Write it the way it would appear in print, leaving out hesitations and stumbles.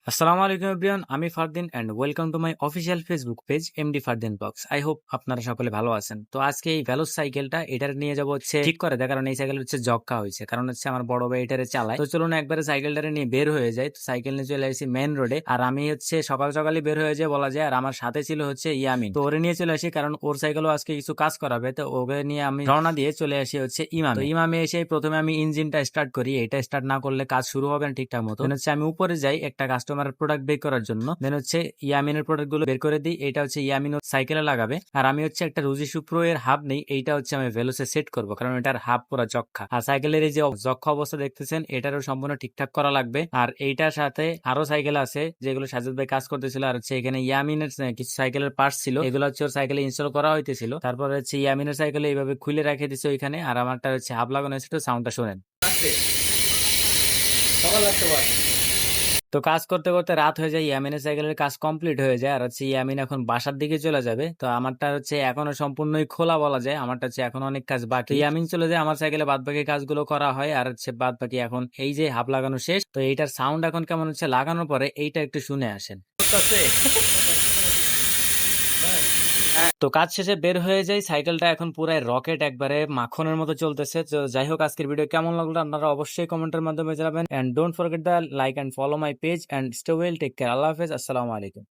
আসসালামু আলাইকুম এভরিওয়ান, আমি Fardin and welcome to my official Facebook page MD Fardin blogs. I hope আপনারা সকলে ভালো আছেন। তো আজকে এই ভেলোস সাইকেলটা এটার নিয়ে যাব হচ্ছে ঠিক করে দেয়, কারণ এই সাইকেল হচ্ছে জক্কা হয়েছে, কারণ হচ্ছে আমার বড় ভাই এটারে চালায়। তো চলুন একবারে সাইকেলটারে নিয়ে বের হয়ে যায়। তো সাইকেল নিয়ে চলে আসি মেন রোডে, আর আমি হচ্ছে সকাল সকালই বের হয়ে যায় বলা যায়। আর আমার সাথে ছিল হচ্ছে ইয়ামিন, তো ওরে নিয়ে চলে আসি কারণ ওর সাইকেলও আজকে কিছু কাজ করাবে। তো ওকে নিয়ে আমি রওনা দিয়ে চলে আসি হচ্ছে ইমামে। তো ইমামে এসে প্রথমে আমি ইঞ্জিনটা স্টার্ট করি, এটা স্টার্ট না করলে কাজ শুরু হবে না ঠিকঠাক মতো। হচ্ছে আমি উপরে যাই একটা কাস্টমারের প্রোডাক্ট বের করার জন্য, দেন হচ্ছে ইয়ামিনের প্রোডাক্ট গুলো বের করে দিই। এটা হচ্ছে ইয়ামিন সাইকেলে লাগাবে, আর আমি হচ্ছে একটা রুজি সুপ্রো এর হাব নেই, এইটা হচ্ছে আমি ভেলোসে সেট করব, কারণ এটার হাব পুরো যক্ষা। আর সাইকেলের এই যে যক্ষা অবস্থা দেখতেছেন, এটারও সম্পূর্ণ ঠিকঠাক করা লাগবে। আর এইটার সাথে আরো সাইকেল আছে যেগুলো সাজিদ ভাই কাজ করতেছিল, আর হচ্ছে এখানে ইয়ামিনের কিছু সাইকেলের পার্টস ছিল, এগুলো হচ্ছে ওর সাইকেলে ইনস্টল করা হইতেছিল। তারপরে হচ্ছে ইয়ামিনের সাইকেলে এইভাবে খুলে রেখে দিছে ওইখানে, আর আমারটা হচ্ছে হাব লাগানো হয়েছে। সাউন্ডটা শোনেন। তো কাজ করতে করতে রাত হয়ে যায়, ইয়ামিনের সাইকেলের কাজ কমপ্লিট হয়ে যায়, আর হচ্ছে ইয়ামিন এখন বাসার দিকে চলে যাবে। তো আমারটা হচ্ছে এখনো সম্পূর্ণই খোলা বলা যায়, আমারটা হচ্ছে এখন অনেক কাজ বাকি। ইয়ামিন চলে যায়, আমার সাইকেলে বাদ বাকি কাজগুলো করা হয়, আর হচ্ছে বাদ বাকি এখন এই যে হাব লাগানো শেষ। তো এইটার সাউন্ড এখন কেমন হচ্ছে লাগানোর পরে, এইটা একটু শুনে আসেন। তো কাজ শেষে বের হয়ে যায়, সাইকেলটা এখন পুরাই রকেট, একবারে মাখনের মতো চলতেছে। তো যাই হোক, আজকের ভিডিও কেমন লাগলো আপনারা অবশ্যই কমেন্টের মাধ্যমে জানাবেন, and don't forget the like and follow my page and stay well, take care, আল্লাহ হাফেজ, আসসালামু আলাইকুম।